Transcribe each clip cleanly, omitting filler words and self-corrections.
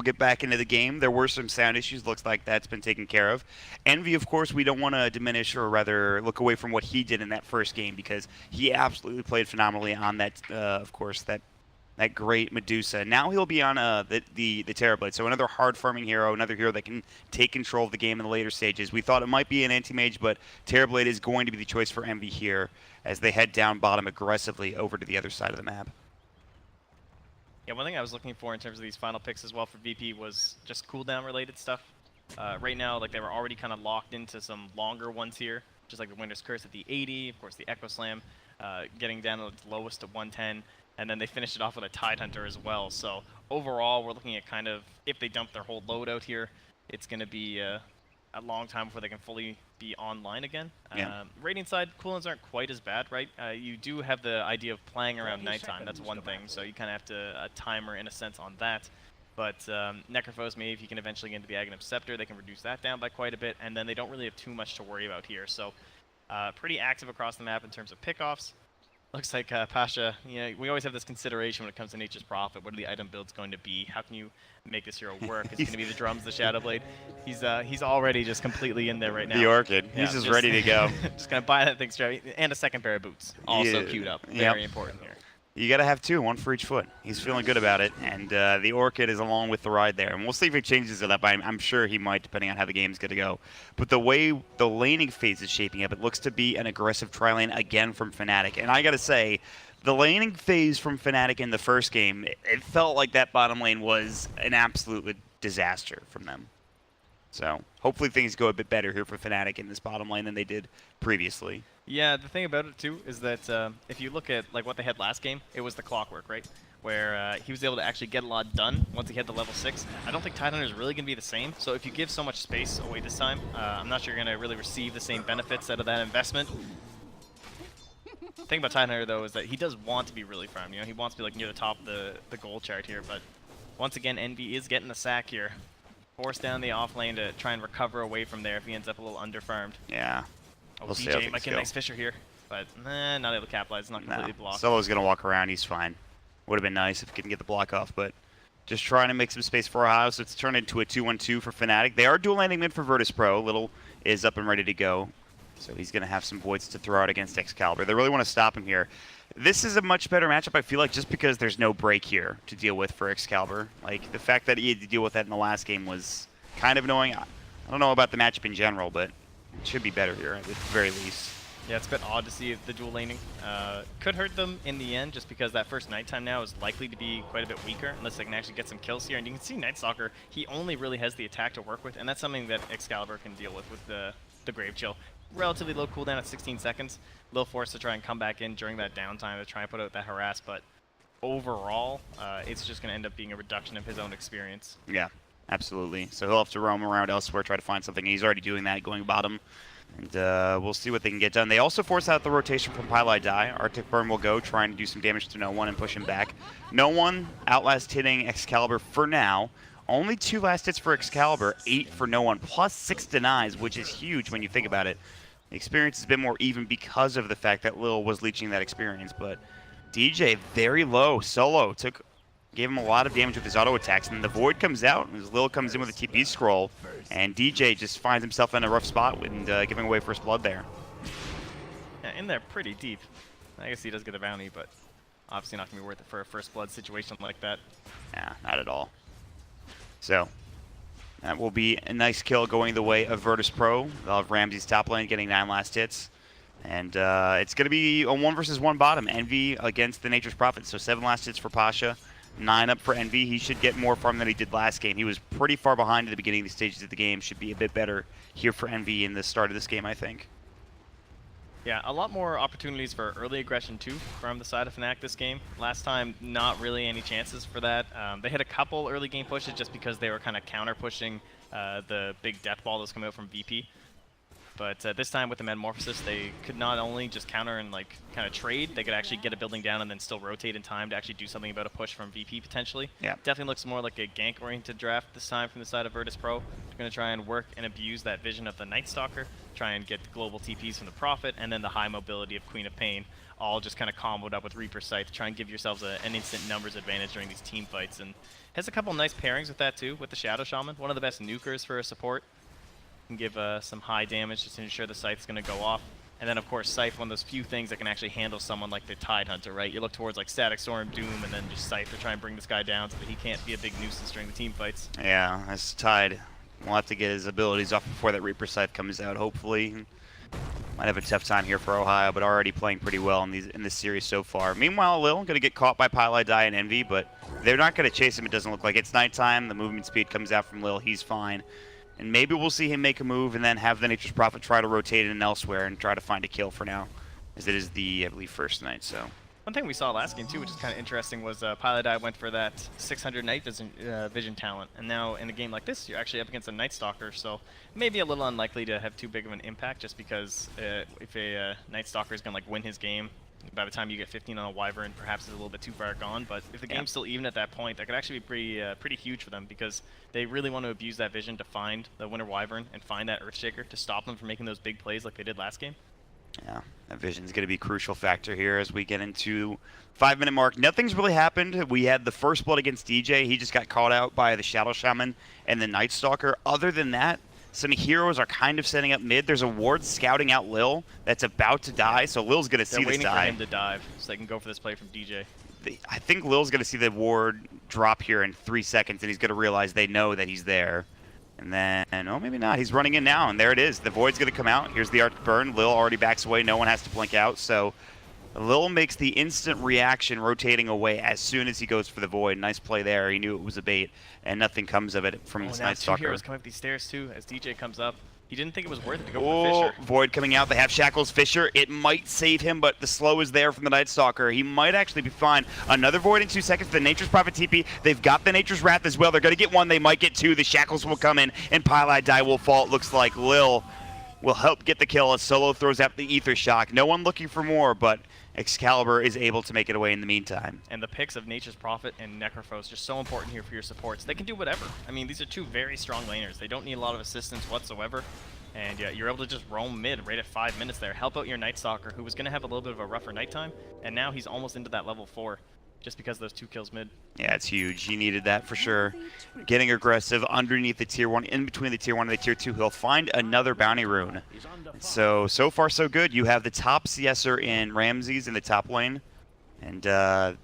will get back into the game. There were some sound issues. Looks like that's been taken care of. Envy, of course, we don't want to diminish or rather look away from what he did in that first game because he absolutely played phenomenally on that, of course, that great Medusa. Now he'll be on the Terrorblade, so another hard farming hero, another hero that can take control of the game in the later stages. We thought it might be an anti-mage, but Terrorblade is going to be the choice for Envy here as they head down bottom aggressively over to the other side of the map. Yeah, one thing I was looking for in terms of these final picks as well for VP was just cooldown related stuff. Right now, like they were already kind of locked into some longer ones here, just like the Winter's Curse at the 80, of course the Echo Slam, getting down to its lowest at 110. And then they finished it off with a Tidehunter as well. So overall, we're looking at kind of, if they dump their whole load out here, it's going to be a long time before they can fully be online again. Yeah. Rating side, cooldowns aren't quite as bad, right? You do have the idea of playing around nighttime. That's one thing. So you kind of have to timer in a sense on that. But Necrophos, maybe if you can eventually get into the Aghanim Scepter, they can reduce that down by quite a bit. And then they don't really have too much to worry about here. So pretty active across the map in terms of pickoffs. Looks like Pasha, you know, we always have this consideration when it comes to Nature's Prophet. What are the item builds going to be? How can you make this hero work? Is it going to be the drums, the Shadow Blade? He's already just completely in there right now. The Orchid. Yeah, he's just ready to go. Just going to buy that thing straight. And a second pair of boots. Also queued up. Very important here. You got to have two, one for each foot. He's feeling good about it, and the Orchid is along with the ride there. And we'll see if he changes it up. I'm sure he might, depending on how the game's going to go. But the way the laning phase is shaping up, it looks to be an aggressive tri-lane again from Fnatic. And I got to say, the laning phase from Fnatic in the first game, it felt like that bottom lane was an absolute disaster from them. So hopefully things go a bit better here for Fnatic in this bottom lane than they did previously. Yeah, the thing about it too is that if you look at like what they had last game, it was the clockwork, right? Where he was able to actually get a lot done once he hit the level 6. I don't think Tidehunter is really going to be the same. So if you give so much space away this time, I'm not sure you're going to really receive the same benefits out of that investment. The thing about Tidehunter though is that he does want to be really farmed. You know, he wants to be like near the top of the goal chart here. But once again, Envy is getting the sack here. Force down the off lane to try and recover away from there if he ends up a little underfarmed. Yeah. Oh, We'll DJ might get a nice Fisher here, but not able to capitalize. It's not completely blocked. Solo's going to walk around. He's fine. Would have been nice if he could get the block off, but just trying to make some space for a house. It's turned into a 2-1-2 for Fnatic. They are dual landing mid for Virtus Pro. Little is up and ready to go, so he's going to have some voids to throw out against Excalibur. They really want to stop him here. This is a much better matchup, I feel like, just because there's no break here to deal with for Excalibur. Like, the fact that he had to deal with that in the last game was kind of annoying. I don't know about the matchup in general, but it should be better here at the very least. Yeah, it's a bit odd to see the dual laning. Could hurt them in the end just because that first nighttime now is likely to be quite a bit weaker unless they can actually get some kills here. And you can see Night Stalker, he only really has the attack to work with, and that's something that Excalibur can deal with the Grave Chill. Relatively low cooldown at 16 seconds. A little forced to try and come back in during that downtime to try and put out that harass, but overall, it's just going to end up being a reduction of his own experience. Yeah, absolutely. So he'll have to roam around elsewhere, try to find something. He's already doing that, going bottom. And we'll see what they can get done. They also force out the rotation from Pylai Die. Arctic Burn will go, trying to do some damage to No One and push him back. No One outlast hitting Excalibur for now. Only 2 last hits for Excalibur, 8 for No One, plus 6 denies, which is huge when you think about it. The experience has been more even because of the fact that Lil was leeching that experience, but DJ very low. Solo gave him a lot of damage with his auto attacks, and the Void comes out, and Lil comes in with a TP scroll, and DJ just finds himself in a rough spot and giving away first blood there. Yeah, in there pretty deep. I guess he does get a bounty, but obviously not going to be worth it for a first blood situation like that. Yeah, not at all. So that will be a nice kill going the way of Virtus Pro. They'll have Ramsey's top lane getting 9 last hits. And it's going to be a 1 versus 1 bottom. Envy against the Nature's Prophet. So 7 last hits for Pasha, 9 up for Envy. He should get more farm than he did last game. He was pretty far behind at the beginning of the stages of the game. Should be a bit better here for Envy in the start of this game, I think. Yeah, a lot more opportunities for early aggression too from the side of Fnatic this game. Last time, not really any chances for that. They had a couple early game pushes just because they were kind of counter pushing the big death ball that was coming out from VP. But this time with the Metamorphosis, they could not only just counter and like kind of trade, they could actually get a building down and then still rotate in time to actually do something about a push from VP potentially. Yeah. Definitely looks more like a gank-oriented draft this time from the side of Virtus Pro. going to try and work and abuse that vision of the Night Stalker, try and get global TPs from the Prophet, and then the high mobility of Queen of Pain, all just kind of comboed up with Reaper Scythe to try and give yourselves an instant numbers advantage during these team fights. And has a couple nice pairings with that too, with the Shadow Shaman, one of the best nukers for a support. Can give some high damage just to ensure the Scythe's going to go off. And then, of course, Scythe, one of those few things that can actually handle someone like the Tide Hunter, right? You look towards, like, Static Storm, Doom, and then just Scythe to try and bring this guy down so that he can't be a big nuisance during the team fights. Yeah, as Tide will have to get his abilities off before that Reaper Scythe comes out, hopefully. Might have a tough time here for Ohio, but already playing pretty well in this series so far. Meanwhile, Lil going to get caught by Pylai Die and Envy, but they're not going to chase him, it doesn't look like. It's nighttime, the movement speed comes out from Lil, he's fine. And maybe we'll see him make a move and then have the Nature's Prophet try to rotate in elsewhere and try to find a kill for now, as it is the, I believe, first night, so. One thing we saw last game, too, which is kind of interesting, was Pilot Eye went for that 600 night vision talent. And now in a game like this, you're actually up against a Night Stalker, so maybe a little unlikely to have too big of an impact, just because if a Night Stalker is going to like win his game, by the time you get 15 on a Wyvern, perhaps it's a little bit too far gone. But if the game's still even at that point, that could actually be pretty huge for them, because they really want to abuse that vision to find the Winter Wyvern and find that Earthshaker to stop them from making those big plays like they did last game. Yeah, that vision's going to be a crucial factor here as we get into 5-minute mark. Nothing's really happened. We had the first blood against DJ. He just got caught out by the Shadow Shaman and the Night Stalker. Other than that, some heroes are kind of setting up mid. There's a ward scouting out Lil that's about to die, so Lil's going to see this die. They're waiting for him to dive so they can go for this play from DJ. I think Lil's going to see the ward drop here in 3 seconds, and he's going to realize they know that he's there. And then, oh, maybe not. He's running in now, and there it is. The Void's going to come out. Here's the Arctic Burn. Lil already backs away. No one has to blink out. So Lil makes the instant reaction, rotating away as soon as he goes for the Void. Nice play there. He knew it was a bait, and nothing comes of it from this Night Stalker. Two heroes coming up these stairs, too, as DJ comes up. He didn't think it was worth it to go for Fisher. Void coming out. They have Shackles Fisher. It might save him, but the slow is there from the Night Stalker. He might actually be fine. Another Void in 2 seconds. The Nature's Prophet TP. They've got the Nature's Wrath as well. They're going to get one. They might get two. The Shackles will come in, and Pylai Die will fall. It looks like Lil will help get the kill as Solo throws out the Ether Shock. No one looking for more, but Excalibur is able to make it away in the meantime. And the picks of Nature's Prophet and Necrophos just so important here for your supports. They can do whatever. I mean, these are two very strong laners. They don't need a lot of assistance whatsoever. And yeah, you're able to just roam mid right at 5 minutes there. Help out your Night Stalker, who was going to have a little bit of a rougher nighttime. And now he's almost into that level 4, just because of those 2 kills mid. Yeah, it's huge. He needed that for sure. Getting aggressive underneath the tier 1, in between the tier 1 and the tier 2. He'll find another bounty rune. So far so good. You have the top CSer in Ramses in the top lane. And of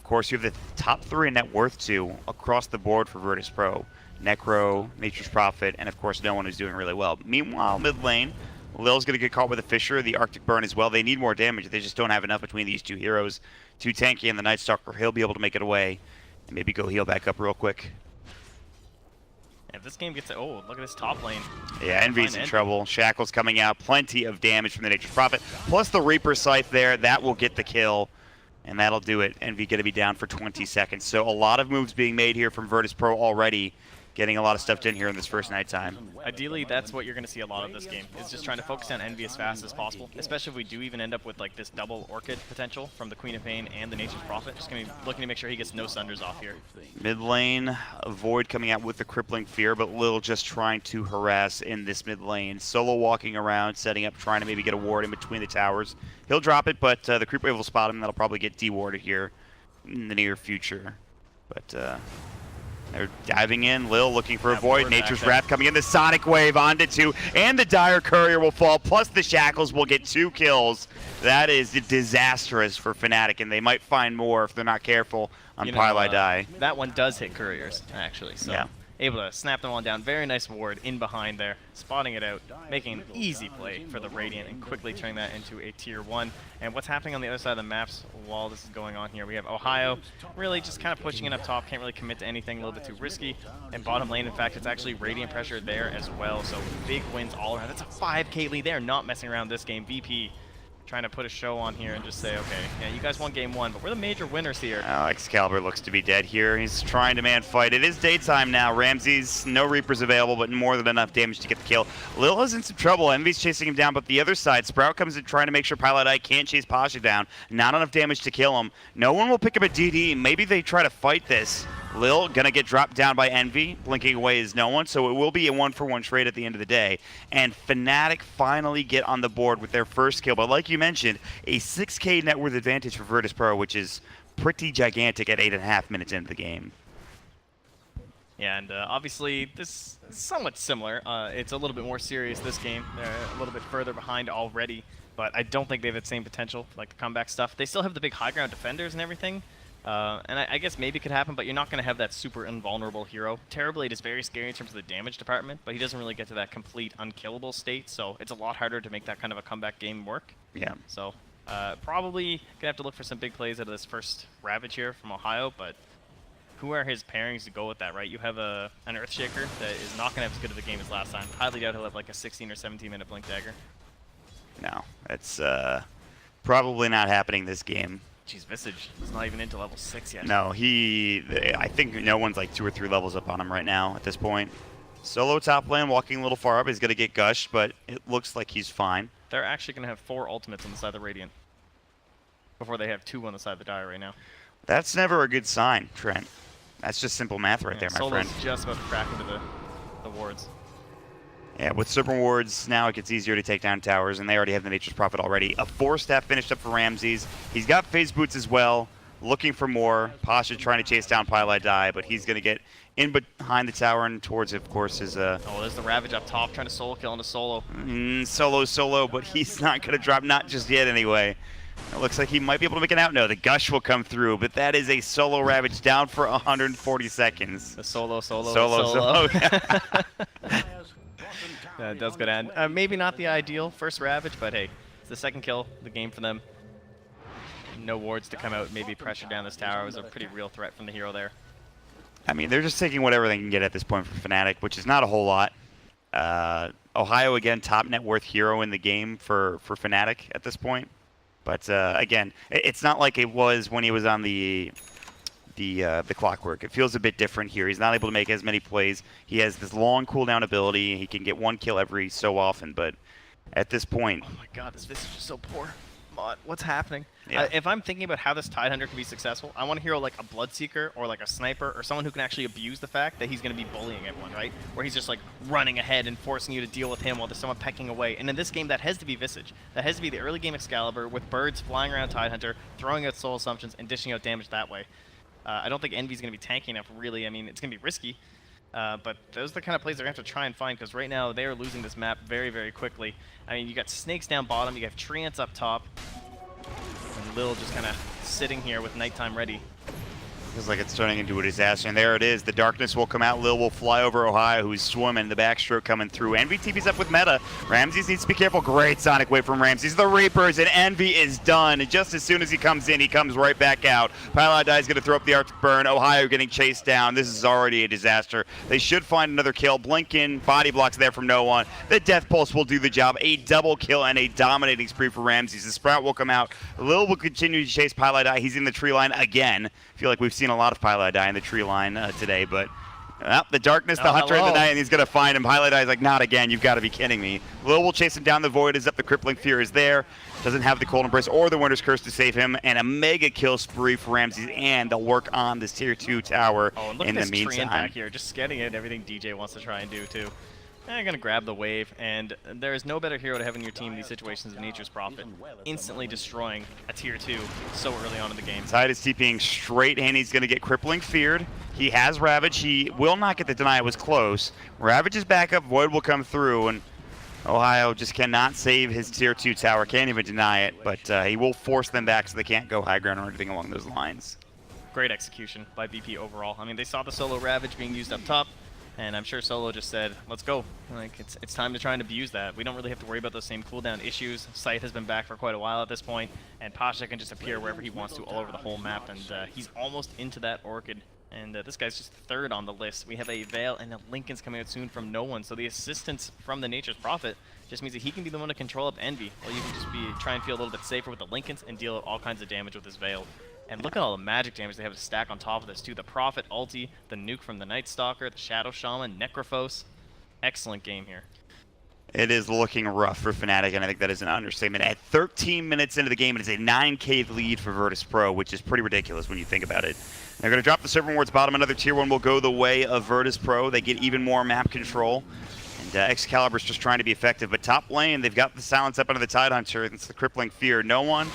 course you have the top 3 in net worth too across the board for Virtus Pro. Necro, Nature's Prophet, and of course no one who's doing really well. Meanwhile, mid lane, Lil's going to get caught with a Fisher, the Arctic Burn as well. They need more damage. They just don't have enough between these two heroes. Too tanky, and the Night Stalker, he'll be able to make it away and maybe go heal back up real quick. If this game gets oh, look at this top lane. Yeah, Envy's in trouble. Shackle's coming out. Plenty of damage from the Nature's Prophet. Plus the Reaper Scythe there. That will get the kill. And that'll do it. Envy going to be down for 20 seconds. So a lot of moves being made here from Virtus Pro already. Getting a lot of stuff done here in this first nighttime. Ideally, that's what you're going to see a lot of this game, is just trying to focus on Envy as fast as possible, especially if we do even end up with like this double Orchid potential from the Queen of Pain and the Nature's Prophet. Just going to be looking to make sure he gets no Sunders off here. Mid lane, Void coming out with the Crippling Fear, but Lil just trying to harass in this mid lane. Solo walking around, setting up, trying to maybe get a ward in between the towers. He'll drop it, but the creep wave will spot him. That'll probably get dewarded here in the near future. But they're diving in. Lil looking for a Void. Nature's Wrath coming in. The Sonic Wave onto 2. And the Dire Courier will fall. Plus the Shackles will get 2 kills. That is disastrous for Fnatic. And they might find more if they're not careful on Pylai Die. That one does hit Couriers, actually. So. Yeah. Able to snap them all down. Very nice ward in behind there. Spotting it out. Making an easy play for the Radiant and quickly turning that into a tier 1. And what's happening on the other side of the maps while this is going on here, we have Ohio really just kind of pushing it up top. Can't really commit to anything. A little bit too risky. And bottom lane, in fact, it's actually Radiant pressure there as well. So big wins all around. That's a 5k lead. They're not messing around this game. VP trying to put a show on here and just say, okay, yeah, you guys won game 1, but we're the major winners here. Excalibur looks to be dead here. He's trying to man fight. It is daytime now. Ramses, no Reapers available, but more than enough damage to get the kill. Lil is in some trouble. Envy's chasing him down, but the other side, Sprout comes in trying to make sure Pylai Die can't chase Pasha down. Not enough damage to kill him. No one will pick up a DD. Maybe they try to fight this. Lil gonna get dropped down by Envy. Blinking away is no one, so it will be a 1-for-1 trade at the end of the day. And Fnatic finally get on the board with their first kill. But like you mentioned, a 6K net worth advantage for Virtus Pro, which is pretty gigantic at 8.5 minutes into the game. Yeah, and obviously this is somewhat similar. It's a little bit more serious this game. They're a little bit further behind already, but I don't think they have the same potential, like the comeback stuff. They still have the big high ground defenders and everything, and I guess maybe it could happen, but you're not going to have that super invulnerable hero. Terrorblade is very scary in terms of the damage department, but he doesn't really get to that complete unkillable state, so it's a lot harder to make that kind of a comeback game work. Yeah. So probably going to have to look for some big plays out of this first Ravage here from Ohio, but who are his pairings to go with that, right? You have an Earthshaker that is not going to have as good of a game as last time. Highly doubt he'll have like a 16 or 17 minute Blink Dagger. No, that's probably not happening this game. Jeez, Visage is not even into level 6 yet. No, I think no one's like 2 or 3 levels up on him right now at this point. Solo top lane, walking a little far up. He's going to get gushed, but it looks like he's fine. They're actually going to have 4 ultimates on the side of the Radiant before they have 2 on the side of the Dire right now. That's never a good sign, Trent. That's just simple math right there, my Solo's friend. just about to crack into the wards. Yeah, with Serpent Wards, now it gets easier to take down towers, and they already have the Nature's Prophet already. A 4-staff finished up for Ramses. He's got Phase Boots as well, looking for more. Pasha trying to chase down Pylai Die, but he's going to get in behind the tower and towards it, of course, is... Oh, there's the Ravage up top, trying to solo kill into Solo. Solo, but he's not going to drop, not just yet anyway. It looks like he might be able to make an out. No, the Gush will come through, but that is a Solo Ravage down for 140 seconds. The Solo. It does go down. Maybe not the ideal first Ravage, but hey, it's the second kill, the game for them. No wards to come out, maybe pressure down this tower. It was a pretty real threat from the hero there. I mean, they're just taking whatever they can get at this point for Fnatic, which is not a whole lot. Ohio, again, top net worth hero in the game for Fnatic at this point. But again, it's not like it was when he was on the Clockwork. It feels a bit different here. He's not able to make as many plays. He has this long cooldown ability. He can get 1 kill every so often, but at this point... Oh my god, this Visage is so poor. What's happening? Yeah. If I'm thinking about how this Tidehunter can be successful, I want a hero like a Bloodseeker or like a Sniper or someone who can actually abuse the fact that he's going to be bullying everyone, right? Where he's just like running ahead and forcing you to deal with him while there's someone pecking away. And in this game, that has to be Visage. That has to be the early game Excalibur with birds flying around Tidehunter, throwing out Soul Assumptions, and dishing out damage that way. I don't think Envy's going to be tanky enough, really. I mean, it's going to be risky. But those are the kind of plays they're going to have to try and find, because right now they are losing this map very, very quickly. I mean, you got Snakes down bottom, you have Treants up top, and Lil just kind of sitting here with nighttime ready. Feels like it's turning into a disaster, and there it is. The darkness will come out. Lil will fly over Ohio, who's swimming. The backstroke coming through. Envy TP's up with meta. Ramses needs to be careful. Great Sonic wave from Ramses. The Reapers, and Envy is done. And just as soon as he comes in, he comes right back out. Pylai Die is going to throw up the Arctic Burn. Ohio getting chased down. This is already a disaster. They should find another kill. Blink in. Body blocks there from no one. The Death Pulse will do the job. A double kill and a dominating spree for Ramses. The Sprout will come out. Lil will continue to chase Pylai Die. He's in the tree line again. I feel like we've seen a lot of Pylai Die in the tree line today, but the darkness, the hunter of the night, and he's going to find him. Pylai Die is like, not again, you've got to be kidding me. Lil will chase him down. The Void is up. The Crippling Fear is there. Doesn't have the Cold Embrace or the Winter's Curse to save him, and a mega kill spree for Ramses, and they'll work on this tier 2 tower in the meantime. Treant back here, just getting it, everything DJ wants to try and do too. I'm going to grab the wave, and there is no better hero to have in your team in these situations than Nature's Prophet. Instantly destroying a tier 2 so early on in the game. Tide is TPing straight, and he's going to get Crippling Feared. He has Ravage. He will not get the deny. It was close. Ravage is back up. Void will come through, and Ohio just cannot save his tier 2 tower. Can't even deny it, but he will force them back so they can't go high ground or anything along those lines. Great execution by BP overall. I mean, they saw the solo Ravage being used up top, and I'm sure Solo just said, let's go. Like, it's time to try and abuse that. We don't really have to worry about those same cooldown issues. Scythe has been back for quite a while at this point, and Pasha can just appear wherever he wants to all over the whole map, and he's almost into that Orchid. And this guy's just third on the list. We have a Veil and a Linken's coming out soon from no one, so the assistance from the Nature's Prophet just means that he can be the one to control up Envy, while you can just try and feel a little bit safer with the Linken's and deal all kinds of damage with his Veil. And look at all the magic damage they have to stack on top of this too. The Prophet ulti, the nuke from the Night Stalker, the Shadow Shaman, Necrophos. Excellent game here. It is looking rough for Fnatic, and I think that is an understatement. At 13 minutes into the game, it is a 9K lead for Virtus Pro, which is pretty ridiculous when you think about it. They're going to drop the server wards bottom. Another tier 1 will go the way of Virtus Pro. They get even more map control. And Excalibur's just trying to be effective. But top lane, they've got the silence up under the Tidehunter. It's the crippling fear. No one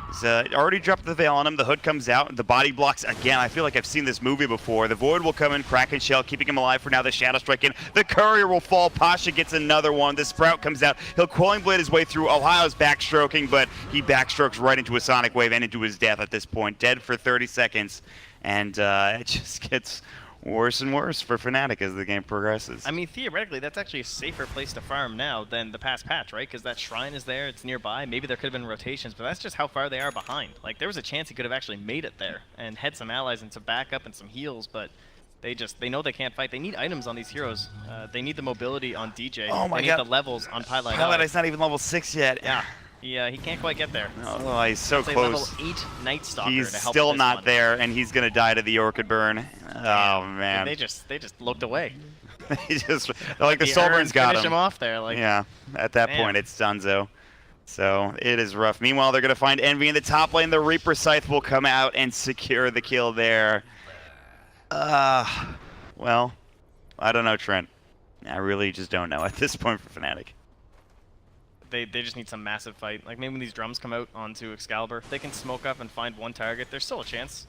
has already dropped the veil on him. The hood comes out. The body blocks again. I feel like I've seen this movie before. The Void will come in, Kraken Shell, keeping him alive for now. The Shadow Strike in. The Courier will fall. Pasha gets another one. The Sprout comes out. He'll Quelling Blade his way through. Ohio's backstroking, but he backstrokes right into a Sonic Wave and into his death at this point. Dead for 30 seconds. And it just gets worse and worse for Fnatic as the game progresses. I mean, theoretically, that's actually a safer place to farm now than the past patch, right? Because that shrine is there, it's nearby. Maybe there could have been rotations, but that's just how far they are behind. Like, there was a chance he could have actually made it there and had some allies and some backup and some heals, but they know they can't fight. They need items on these heroes. They need the mobility on DJ. Oh my they God. need the levels on Pylite. Pylite's not even level 6 yet. Yeah. He can't quite get there. Oh, he's so it's close. A level 8 Night Stalker He's to help still this not one. there, and he's gonna die to the Orchid Burn. Oh man. They just looked away. like the Soulburn's got finish him off there. Like, yeah, at that man. point it's Dunzo. So it is rough. Meanwhile, they're gonna find Envy in the top lane. The Reaper Scythe will come out and secure the kill there. Well, I don't know, Trent. I really just don't know at this point for Fnatic. They just need some massive fight. Like, maybe when these drums come out onto Excalibur, they can smoke up and find one target. There's still a chance.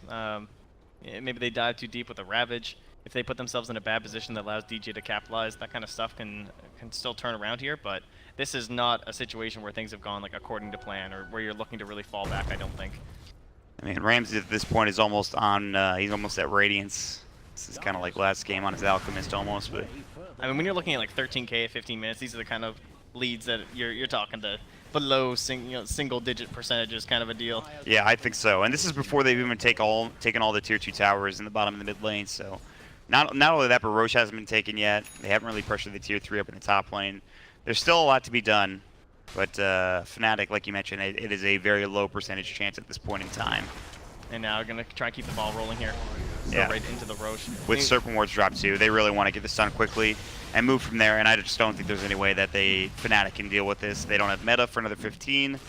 Maybe they dive too deep with a Ravage. If they put themselves in a bad position that allows DJ to capitalize, that kind of stuff can still turn around here. But this is not a situation where things have gone like according to plan or where you're looking to really fall back, I don't think. I mean, Ramsey at this point is almost on, he's almost at Radiance. This is kind of like last game on his Alchemist almost, but... I mean, when you're looking at like 13K at 15 minutes, these are the kind of leads that you're talking to below single-digit percentages kind of a deal. Yeah, I think so. And this is before they've even taken all the tier 2 towers in the bottom of the mid lane. So not only that, but Roche hasn't been taken yet. They haven't really pressured the tier 3 up in the top lane. There's still a lot to be done. But Fnatic, like you mentioned, it is a very low percentage chance at this point in time. And now we're going to try and keep the ball rolling here. Go Yeah. right into the Roche. With Serpent Wards drop too, they really want to get this done quickly and move from there, and I just don't think there's any way that Fnatic can deal with this. They don't have meta for another 15.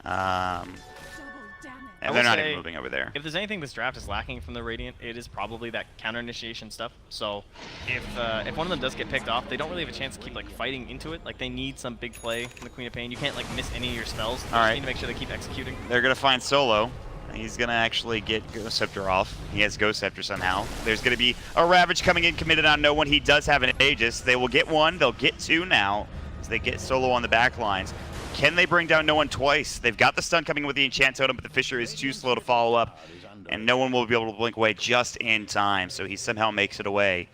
And they're not even moving over there. If there's anything this draft is lacking from the Radiant, it is probably that counter initiation stuff. So if one of them does get picked off, they don't really have a chance to keep like fighting into it. Like they need some big play from the Queen of Pain. You can't like miss any of your spells. You just need to make sure they keep executing. They're gonna find Solo. He's gonna actually get Ghost Scepter off. He has Ghost Scepter somehow. There's gonna be a Ravage coming in, committed on no one. He does have an Aegis. They will get one. They'll get two now as they get Solo on the back lines. Can they bring down no one twice? They've got the stun coming with the Enchant Totem, but the Fissure is too slow to follow up, and no one will be able to blink away just in time. So he somehow makes it away,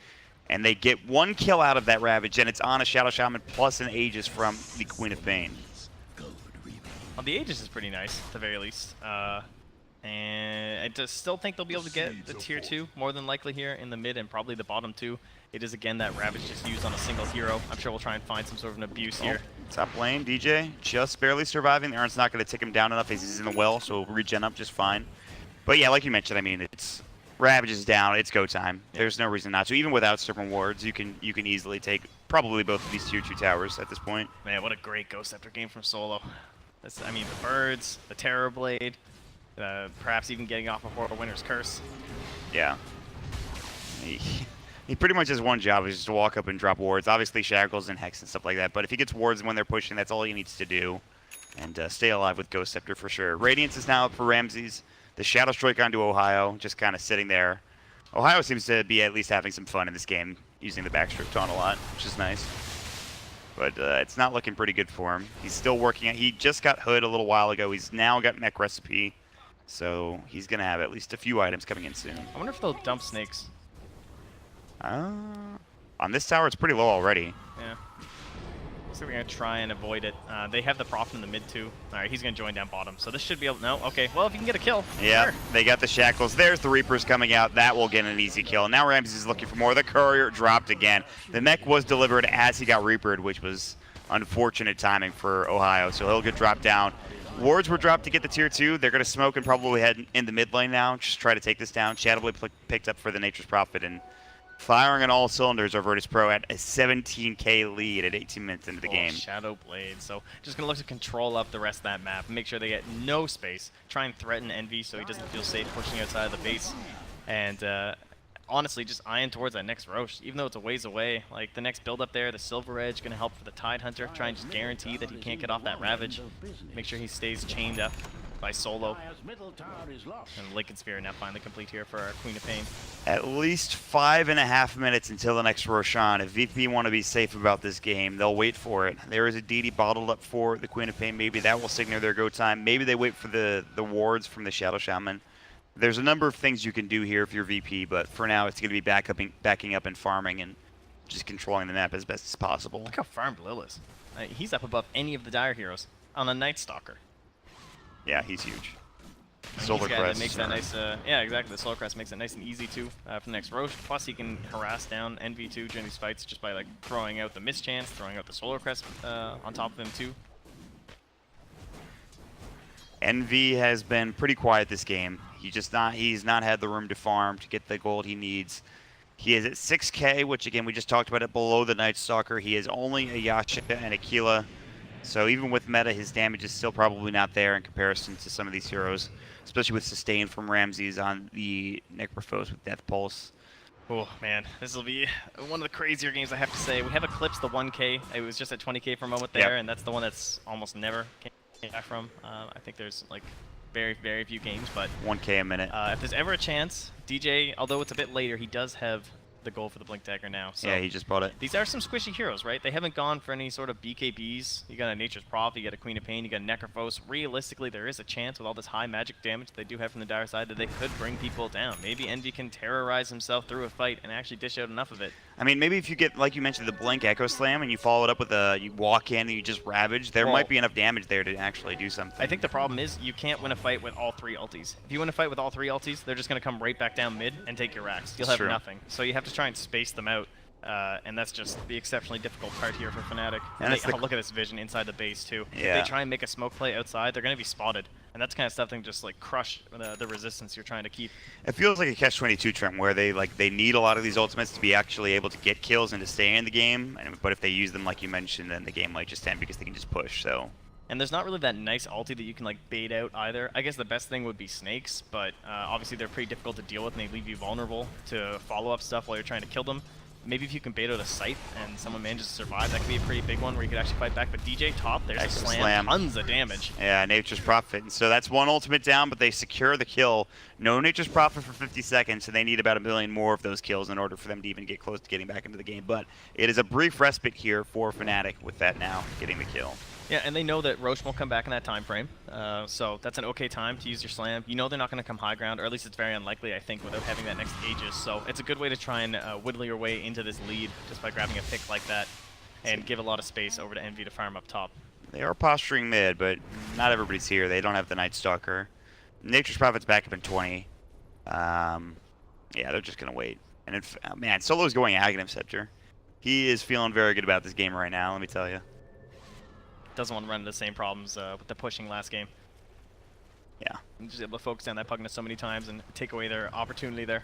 and they get one kill out of that Ravage, and it's on a Shadow Shaman plus an Aegis from the Queen of Pain. Well, the Aegis is pretty nice at the very least. And I just still think they'll be able to get the tier 2 more than likely here in the mid and probably the bottom 2. It is again that Ravage just used on a single hero. I'm sure we'll try and find some sort of an abuse here. Top lane, DJ just barely surviving. The Aaron's not going to tick him down enough as he's in the well, so he'll regen up just fine. But yeah, like you mentioned, I mean, it's Ravage is down. It's go time. Yeah. There's no reason not to. Even without Serpent Wards, you can easily take probably both of these tier 2 towers at this point. Man, what a great Ghost Scepter game from Solo. I mean, the birds, the Terror Blade. Perhaps even getting off before a Winter's Curse. Yeah. He pretty much has one job, is just to walk up and drop wards. Obviously Shackles and Hex and stuff like that, but if he gets wards when they're pushing, that's all he needs to do. And stay alive with Ghost Scepter for sure. Radiance is now up for Ramses. The Shadow Strike onto Ohio, just kind of sitting there. Ohio seems to be at least having some fun in this game, using the backstroke taunt a lot, which is nice. But it's not looking pretty good for him. He's still working. He just got Hood a little while ago. He's now got Mech Recipe. So he's going to have at least a few items coming in soon. I wonder if they'll dump snakes. On this tower, it's pretty low already. Yeah. Looks like they're going to try and avoid it. They have the Prophet in the mid too. All right, he's going to join down bottom. So this should be able... No, okay. Well, if you can get a kill. Yeah, sure. They got the Shackles. There's the Reapers coming out. That will get an easy kill. Now Ramses is looking for more. The Courier dropped again. The mech was delivered as he got Reapered, which was unfortunate timing for Ohio. So he'll get dropped down. Wards were dropped to get the tier 2. They're going to smoke and probably head in the mid lane now. Just try to take this down. Shadowblade picked up for the Nature's Prophet, and Firing on all cylinders are Virtus Pro at a 17k lead at 18 minutes into the game. Shadow Blade. So just going to look to control up the rest of that map. Make sure they get no space. Try and threaten Envy so he doesn't feel safe pushing outside of the base. And honestly, just eyeing towards that next Roche. Even though it's a ways away, like the next build up there, the Silver Edge going to help for the Tide Hunter. Try and just guarantee that he can't get off that Ravage. Make sure he stays chained up by Solo. And Lincoln Sphere now finally complete here for our Queen of Pain. At least 5.5 minutes until the next Roshan. If VP want to be safe about this game, they'll wait for it. There is a DD bottled up for the Queen of Pain. Maybe that will signal their go time. Maybe they wait for the wards from the Shadow Shaman. There's a number of things you can do here if you're VP, but for now it's going to be backing up and farming and just controlling the map as best as possible. Look how farmed Lil is. He's up above any of the Dire heroes on a Night Stalker. Yeah, he's huge. Solar Crest makes that nice. Yeah, exactly. The Solar Crest makes it nice and easy too for the next Roche. Plus, he can harass down NV2 during these fights just by like throwing out the mischance, throwing out the Solar Crest on top of him too. NV has been pretty quiet this game. He's not had the room to farm to get the gold he needs. He is at 6k, which again we just talked about it, below the Night Stalker. He is only a Yasha and Aquila. So even with meta, his damage is still probably not there in comparison to some of these heroes, especially with sustain from Ramses on the Necrophos with Death Pulse. Oh man, this will be one of the crazier games I have to say. We have eclipsed the 1k. It was just at 20k for a moment there, and that's the one that's almost never came back from. I think there's like very, very few games, but 1k a minute. If there's ever a chance, DJ, although it's a bit later, he does have the goal for the Blink Dagger now. So yeah, he just bought it. These are some squishy heroes, right? They haven't gone for any sort of BKBs. You got a Nature's Prophet, you got a Queen of Pain, you got Necrophos. Realistically, there is a chance with all this high magic damage they do have from the Dire side that they could bring people down. Maybe Envy can terrorize himself through a fight and actually dish out enough of it. I mean, maybe if you get, like you mentioned, the Blink Echo Slam and you follow it up with you walk in and you just Ravage, there might be enough damage there to actually do something. I think the problem is you can't win a fight with all 3 ultis. If you win a fight with all 3 ultis, they're just going to come right back down mid and take your racks. You'll have nothing. So you have to try and space them out. And that's just the exceptionally difficult part here for Fnatic. And look at this vision inside the base too. Yeah. If they try and make a smoke play outside, they're going to be spotted. And that's kind of stuff that can just like crush the resistance you're trying to keep. It feels like a catch-22 trend where they need a lot of these ultimates to be actually able to get kills and to stay in the game. But if they use them like you mentioned, then the game might just end because they can just push. So. And there's not really that nice ulti that you can like bait out either. I guess the best thing would be snakes, but obviously they're pretty difficult to deal with and they leave you vulnerable to follow-up stuff while you're trying to kill them. Maybe if you can bait out a Scythe and someone manages to survive, that could be a pretty big one where you could actually fight back. But DJ top, there's a slam, tons of damage. Yeah, Nature's Prophet. And so that's one ultimate down, but they secure the kill. No Nature's Prophet for 50 seconds, so they need about 1 million more of those kills in order for them to even get close to getting back into the game. But it is a brief respite here for Fnatic with that now getting the kill. Yeah, and they know that Roche won't come back in that time frame, so that's an okay time to use your slam. You know they're not going to come high ground, or at least it's very unlikely, I think, without having that next Aegis. So it's a good way to try and whittle your way into this lead just by grabbing a pick like that and give a lot of space over to Envy to farm up top. They are posturing mid, but not everybody's here. They don't have the Night Stalker. Nature's Prophet's back up in 20. Yeah, they're just going to wait. And man, Solo's going Aghanim Scepter. He is feeling very good about this game right now, let me tell you. Doesn't want to run into the same problems with the pushing last game. Yeah. I'm just able to focus on that Pugna so many times and take away their opportunity there.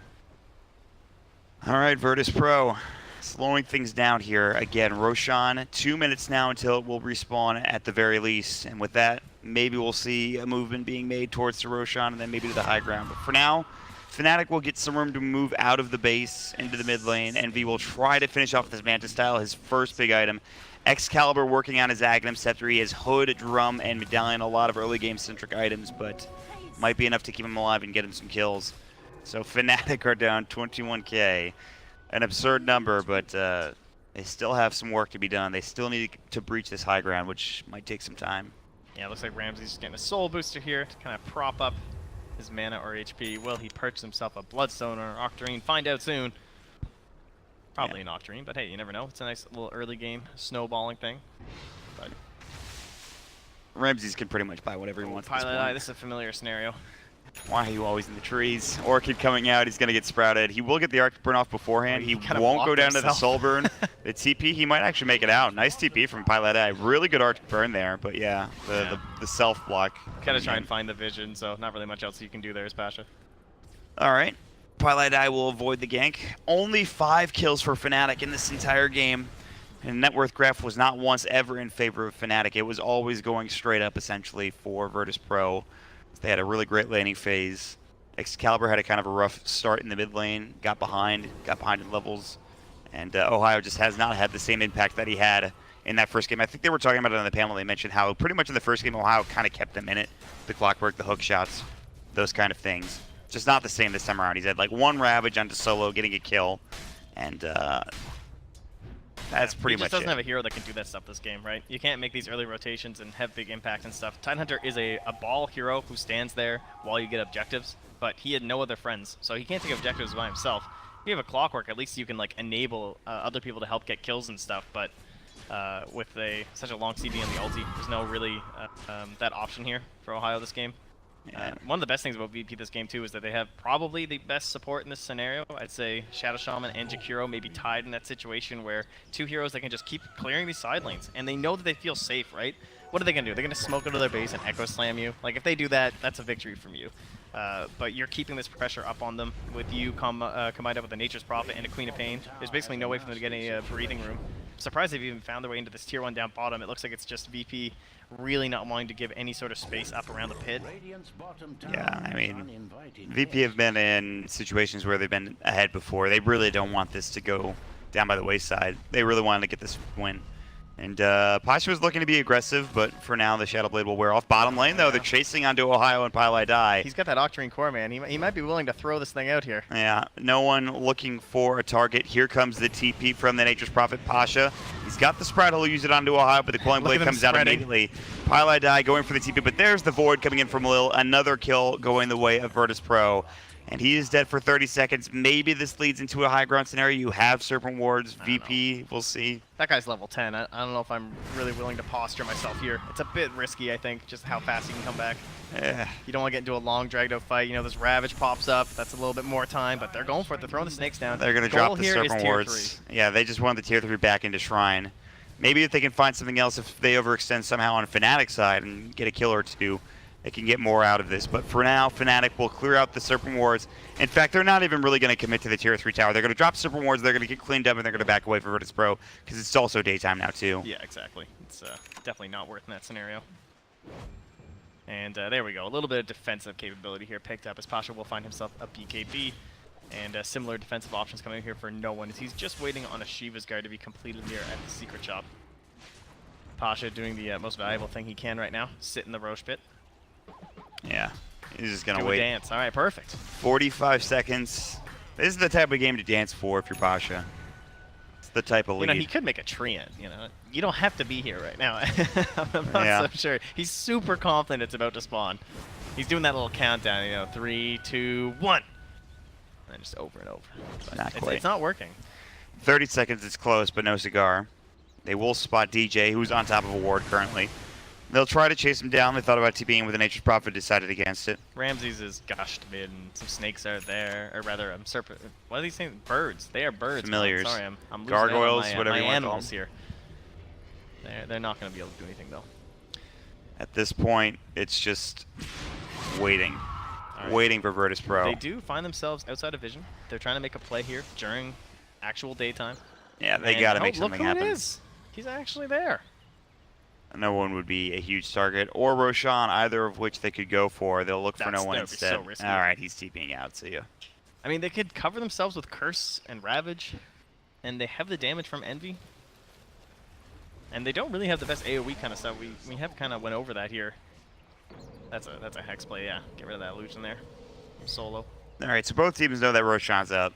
All right, Virtus Pro. Slowing things down here. Again, Roshan, 2 minutes now until it will respawn at the very least. And with that, maybe we'll see a movement being made towards the Roshan and then maybe to the high ground. But for now, Fnatic will get some room to move out of the base into the mid lane. Envy will try to finish off this Manta style, his first big item. Excalibur working on his Aghanim Scepter. He has Hood, Drum, and Medallion, a lot of early game centric items, but might be enough to keep him alive and get him some kills. So Fnatic are down 21k. An absurd number, but they still have some work to be done. They still need to breach this high ground, which might take some time. Yeah, looks like Ramsey's getting a soul booster here to kind of prop up his mana or HP. Will he purchase himself a Bloodstone or Octarine? Find out soon. Probably an Octarine, but hey, you never know. It's a nice little early game snowballing thing. But Ramses can pretty much buy whatever he wants. Pilot Eye, this is a familiar scenario. Why are you always in the trees? Orchid coming out, he's going to get sprouted. He will get the Arctic Burn off beforehand. He won't go down to the Soul Burn. The TP, he might actually make it out. Nice TP from Pilot Eye. Really good Arctic Burn there, but yeah, the self block. Gotta try and find the vision, so not really much else you can do there as Pasha. All right. Pylai will avoid the gank. Only 5 kills for Fnatic in this entire game. And net worth graph was not once ever in favor of Fnatic. It was always going straight up, essentially, for Virtus.pro. They had a really great laning phase. Excalibur had a kind of a rough start in the mid lane, got behind in levels. And Ohio just has not had the same impact that he had in that first game. I think they were talking about it on the panel. They mentioned how pretty much in the first game, Ohio kind of kept them in it. The clockwork, the hook shots, those kind of things. Just not the same this time around. He's had like 1 Ravage onto solo, getting a kill. And that's pretty much it. He just doesn't have a hero that can do that stuff this game, right? You can't make these early rotations and have big impact and stuff. Tidehunter is a ball hero who stands there while you get objectives, but he had no other friends, so he can't take objectives by himself. If you have a clockwork, at least you can like enable other people to help get kills and stuff, but with such a long CD on the ulti, there's no really that option here for Ohio this game. Yeah. One of the best things about VP this game too is that they have probably the best support in this scenario. I'd say Shadow Shaman and Jakiro may be tied in that situation where 2 heroes that can just keep clearing these side lanes, and they know that they feel safe, right? What are they gonna do? They're gonna smoke into their base and echo slam you. Like if they do that, that's a victory from you. But you're keeping this pressure up on them with you combined up with a Nature's Prophet and a Queen of Pain. There's basically no way for them to get any breathing room. I'm surprised they've even found their way into this tier 1 down bottom. It looks like it's just VP really not wanting to give any sort of space up around the pit. Yeah, I mean, VP have been in situations where they've been ahead before. They really don't want this to go down by the wayside. They really wanted to get this win. And Pasha was looking to be aggressive, but for now the Shadow Blade will wear off. Bottom lane, though, they're chasing onto Ohio and Pylai. He's got that Octarine core, man. He might be willing to throw this thing out here. Yeah, no one looking for a target. Here comes the TP from the Nature's Prophet, Pasha. He's got the spread. He'll use it onto Ohio, but the Coiling Blade comes out immediately. Pylai going for the TP, but there's the Void coming in from Lil. Another kill going the way of Virtus.pro. And he is dead for 30 seconds. Maybe this leads into a high ground scenario. You have Serpent Wards, VP, we'll see. That guy's level 10. I don't know if I'm really willing to posture myself here. It's a bit risky, I think, just how fast he can come back. You don't want to get into a long, dragged-out fight. You know, this Ravage pops up. That's a little bit more time, but they're going for it. They're throwing the snakes down. They're going to drop the Serpent Wards. Yeah, they just want the Tier 3 back into Shrine. Maybe if they can find something else, if they overextend somehow on Fnatic's side and get a kill or 2, they can get more out of this. But for now, Fnatic will clear out the Serpent Wards. In fact, they're not even really going to commit to the Tier 3 tower. They're going to drop Serpent Wards, they're going to get cleaned up, and they're going to back away from Virtus.pro, because it's also daytime now, too. Yeah, exactly. It's definitely not worth in that scenario. And there we go. A little bit of defensive capability here picked up as Pasha will find himself a BKB. And similar defensive options coming here for no one as he's just waiting on a Shiva's Guard to be completed here at the Secret Shop. Pasha doing the most valuable thing he can right now, sit in the Roche pit. Yeah, he's just going to Do wait. a dance. All right, perfect. 45 seconds. This is the type of game to dance for if you're Pasha. It's the type of lead. You know, he could make a Treant, you know. You don't have to be here right now. I'm not so sure. He's super confident it's about to spawn. He's doing that little countdown, you know, 3, 2, 1. And just over and over. But not quite. It's not working. 30 seconds, it's close, but no cigar. They will spot DJ, who's on top of a ward currently. They'll try to chase him down. They thought about TPing with a Nature's Prophet, decided against it. Ramses is gushed mid, and some snakes are there, or rather, serpent. What are these things? Birds. They are birds. Familiars. Man. Sorry, I'm losing Gargoyles, out on whatever my you want to call animals them. here. They're not going to be able to do anything though. At this point, it's just waiting. Right. Waiting for Virtus.pro. They do find themselves outside of vision. They're trying to make a play here during actual daytime. Yeah, they got to make something happen. happen. It is. He's actually there. No one would be a huge target, or Roshan, either of which they could go for. They'll look for no one instead. So risky. All right, he's TPing out, see ya. I mean, they could cover themselves with Curse and Ravage, and they have the damage from Envy. And they don't really have the best AoE kind of stuff. We have kind of went over that here. That's a Hex play, yeah. Get rid of that illusion there. Solo. All right, so both teams know that Roshan's up.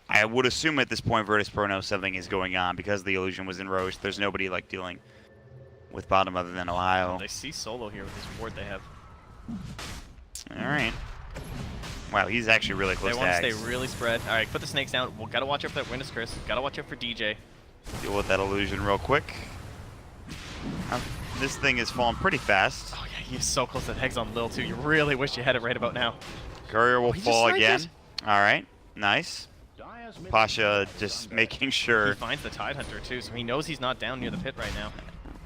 I would assume at this point Virtus.pro knows something is going on because the illusion was in Roche. There's nobody like dealing with bottom other than Ohio. They see Solo here with this ward they have. All right. Wow, he's actually really close They to want to Axe. stay really spread. All right, put the snakes down. We'll gotta watch out for that Witness Curse. Gotta watch out for DJ. Deal with that illusion real quick. This thing is falling pretty fast. Oh yeah, he's so close to the Hex on Lil too. You really wish you had it right about now. Courier will he fall just again. sniped All right, nice. Pasha just making sure. He finds the Tidehunter too, so he knows he's not down near the pit right now.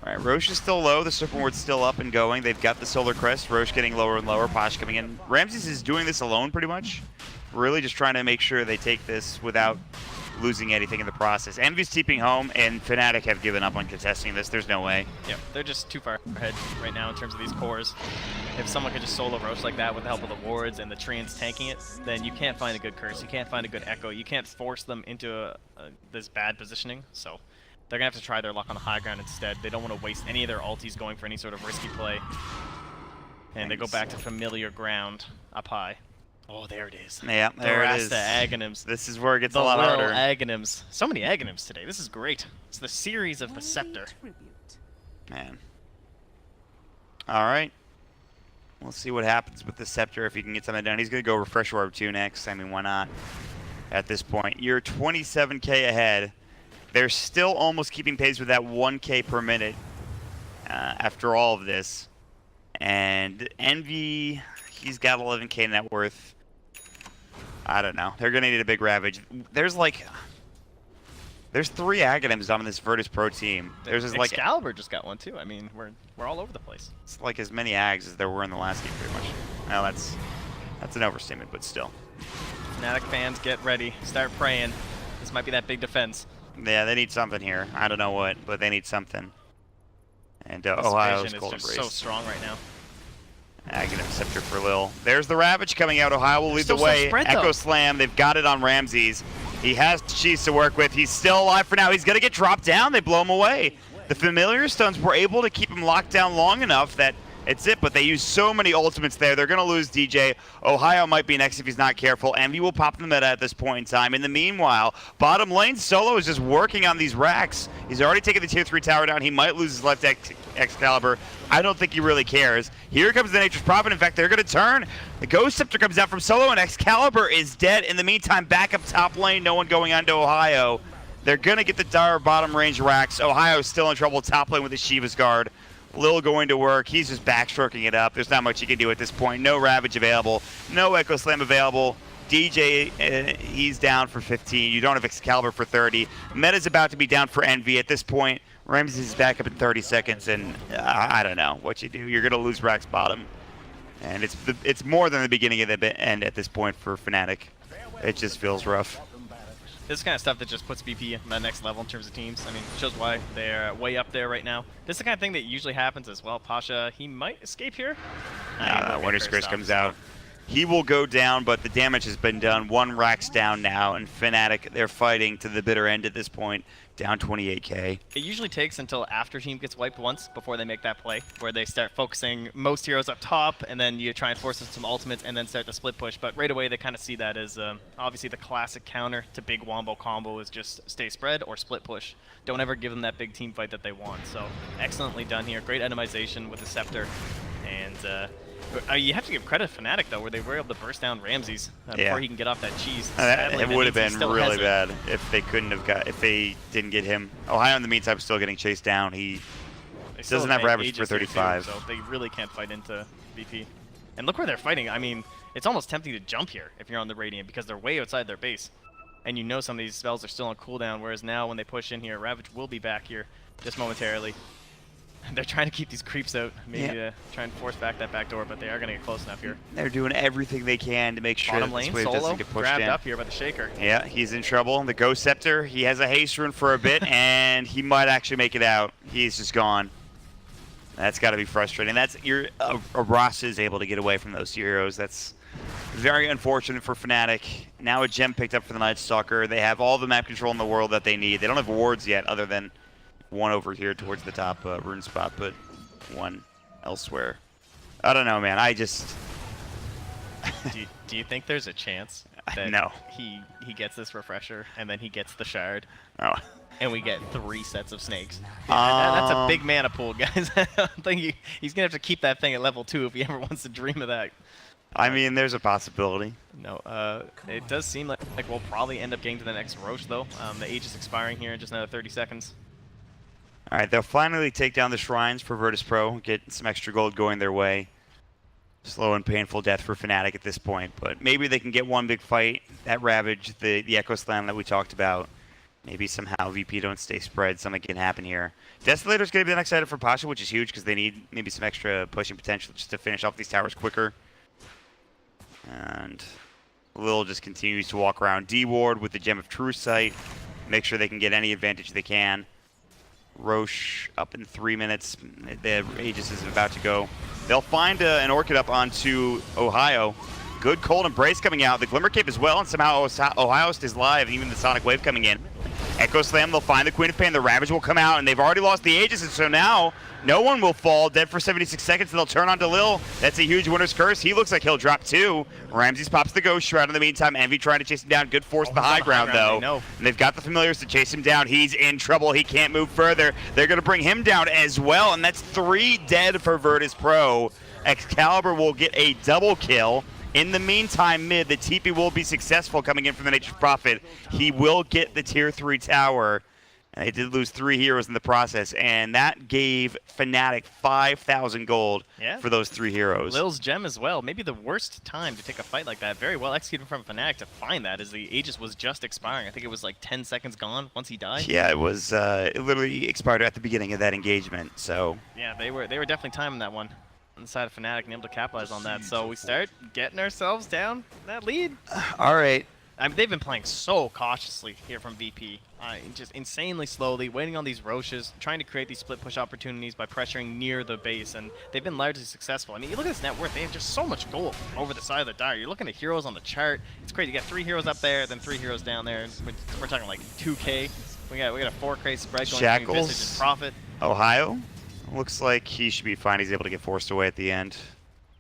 All right, Roche is still low. The Serpent Ward's still up and going. They've got the Solar Crest. Roche getting lower and lower. Pasha coming in. Ramses is doing this alone pretty much. really just trying to make sure they take this without losing anything in the process. Envy's TPing home, and Fnatic have given up on contesting this. There's no way. Yeah, they're just too far ahead right now in terms of these cores. If someone could just solo roast like that with the help of the wards and the treants tanking it, then you can't find a good curse, you can't find a good echo, you can't force them into this bad positioning. So they're going to have to try their luck on the high ground instead. They don't want to waste any of their ultis going for any sort of risky play. And they go back to familiar ground up high. Oh, there it is. Yeah, there it is. The Aghanims. This is where it gets the a lot harder. Aghanims. So many Aghanims today. This is great. It's the series of the Scepter. Man. All right. We'll see what happens with the Scepter if he can get something done. He's going to go Refresh Orb 2 next. I mean, why not? At this point, you're 27k ahead. They're still almost keeping pace with that 1k per minute after all of this. And Envy, he's got 11k net worth. I don't know. They're gonna need a big Ravage. There's 3 Aghanims on this Virtus Pro team. There's just like Excalibur just got one too. I mean, we're all over the place. It's like as many Ags as there were in the last game, pretty much. Well, that's an overstatement, but still. Fnatic fans, get ready. Start praying. This might be that big defense. Yeah, they need something here. I don't know what, but they need something. And This Ohio's vision Cold is just Embrace. so strong right now. Aghanim Scepter for Lil. There's the Ravage coming out. Ohio will lead the Still way. spread, Echo though. Slam. They've got it on Ramses. He has Cheese to work with. He's still alive for now. He's going to get dropped down. They blow him away. The Familiar Stones were able to keep him locked down long enough that it's it, but they use so many ultimates there. They're going to lose DJ. Ohio might be next if he's not careful. Envy will pop the meta at this point in time. In the meanwhile, bottom lane, Solo is just working on these racks. He's already taken the tier 3 tower down. He might lose his left Excalibur. I don't think he really cares. Here comes the Nature's Prophet. In fact, they're going to turn. The Ghost Scepter comes out from Solo, and Excalibur is dead. In the meantime, back up top lane, no one going on to Ohio. They're going to get the dire bottom range racks. Ohio's still in trouble top lane with the Shiva's Guard. Lil going to work. He's just backstroking it up. There's not much he can do at this point. No Ravage available. No Echo Slam available. DJ, he's down for 15. You don't have Excalibur for 30. Meta's about to be down for Envy at this point. Ramses is back up in 30 seconds, and I don't know what you do. You're going to lose Rack's bottom. And it's more than the beginning of the end at this point for Fnatic. It just feels rough. This is kind of stuff that just puts BP on the next level in terms of teams. I mean, shows why they're way up there right now. This is the kind of thing that usually happens as well. Pasha, he might escape here. Winter's Curse comes out. He will go down, but the damage has been done. 1 Rack's down now, and Fnatic, they're fighting to the bitter end at this point, down 28k. It usually takes until after team gets wiped once before they make that play, where they start focusing most heroes up top, and then you try and force some ultimates, and then start the split push. But right away, they kind of see that as obviously the classic counter to big wombo combo is just stay spread or split push. Don't ever give them that big team fight that they want. So excellently done here. Great itemization with the Scepter, and you have to give credit to Fnatic though, where they were able to burst down Ramses before he can get off that cheese. It would have been really bad if they if they didn't get him. Ohio in the meantime still getting chased down. He doesn't have Ravage for 35. Too, so they really can't fight into BP. And look where they're fighting. I mean, it's almost tempting to jump here if you're on the Radiant because they're way outside their base. And you know some of these spells are still on cooldown, whereas now when they push in here, Ravage will be back here just momentarily. They're trying to keep these creeps out, maybe try and force back that back door, but they are going to get close enough here. They're doing everything they can to make sure Bottom that this lane, wave Solo doesn't get pushed grabbed in. up here by the Shaker. Yeah, he's in trouble. The Ghost Scepter, he has a haste rune for a bit, and he might actually make it out. He's just gone. That's got to be frustrating. That's Ross is able to get away from those heroes. That's very unfortunate for Fnatic. Now a gem picked up for the Night Stalker. They have all the map control in the world that they need. They don't have wards yet, other than one over here towards the top rune spot, but one elsewhere. I don't know, man. I just... do you think there's a chance that no. he gets this refresher and then he gets the shard Oh. and we get 3 sets of snakes? That's a big mana pool, guys. I don't think he's going to have to keep that thing at level 2 if he ever wants to dream of that. I mean, there's a possibility. No, it does seem like we'll probably end up getting to the next Roche, though. The age is expiring here in just another 30 seconds. All right, they'll finally take down the shrines for Virtus Pro, get some extra gold going their way. Slow and painful death for Fnatic at this point, but maybe they can get one big fight. That Ravage, the Echo Slam that we talked about. Maybe somehow VP don't stay spread, something can happen here. Desolator's going to be the next item for Pasha, which is huge because they need maybe some extra pushing potential just to finish off these towers quicker. And Lil just continues to walk around D-Ward with the Gem of True Sight. Make sure they can get any advantage they can. Roche up in 3 minutes. The Aegis is about to go. They'll find an Orchid up onto Ohio. Good Cold Embrace coming out. The Glimmer Cape as well, and somehow Ohio stays live, even the Sonic Wave coming in. Echo Slam, they'll find the Queen of Pain. The Ravage will come out, and they've already lost the Aegis, and so now no one will fall. Dead for 76 seconds, and they'll turn on to Lil. That's a huge Winner's Curse. He looks like he'll drop 2. Ramses pops the Ghost Shroud in the meantime. Envy trying to chase him down. Good force to the high ground, though. And they've got the Familiars to chase him down. He's in trouble. He can't move further. They're going to bring him down as well, and that's 3 dead for Virtus Pro. Excalibur will get a double kill. In the meantime, mid, the TP will be successful coming in from the Nature's Prophet. He will get the tier 3 tower. And they did lose 3 heroes in the process, and that gave Fnatic 5,000 gold for those 3 heroes. Lil's gem as well. Maybe the worst time to take a fight like that. Very well executed from Fnatic to find that, as the Aegis was just expiring. I think it was like 10 seconds gone once he died. Yeah, it was. It literally expired at the beginning of that engagement. So yeah, they were definitely timing that one on the side of Fnatic and able to capitalize on that. So we start getting ourselves down that lead. All right. I mean, they've been playing so cautiously here from VP. Just insanely slowly, waiting on these Roches, trying to create these split push opportunities by pressuring near the base, and they've been largely successful. I mean, you look at this net worth, they have just so much gold over the side of the dire. You're looking at heroes on the chart. It's crazy. You got 3 heroes up there, then 3 heroes down there. We're talking like 2K. We got a 4K spread going between Visage and Prophet. Ohio looks like he should be fine. He's able to get forced away at the end.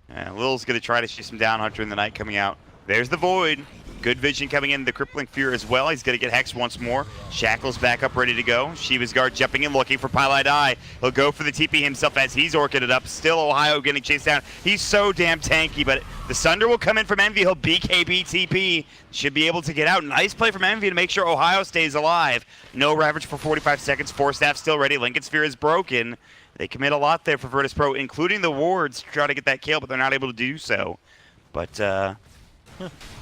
And Lil's going to try to chase him down. Hunter in the Night coming out. There's the Void. Good vision coming in, the Crippling Fear as well. He's going to get Hex once more. Shackle's back up, ready to go. Shiva's Guard jumping in, looking for Pylite Eye. He'll go for the TP himself as he's orchided up. Still Ohio getting chased down. He's so damn tanky, but the Sunder will come in from Envy. He'll BKB TP. Should be able to get out. Nice play from Envy to make sure Ohio stays alive. No Ravage for 45 seconds. Force Staff still ready. Lincoln Sphere is broken. They commit a lot there for Virtus Pro, including the wards, to try to get that kill, but they're not able to do so. But,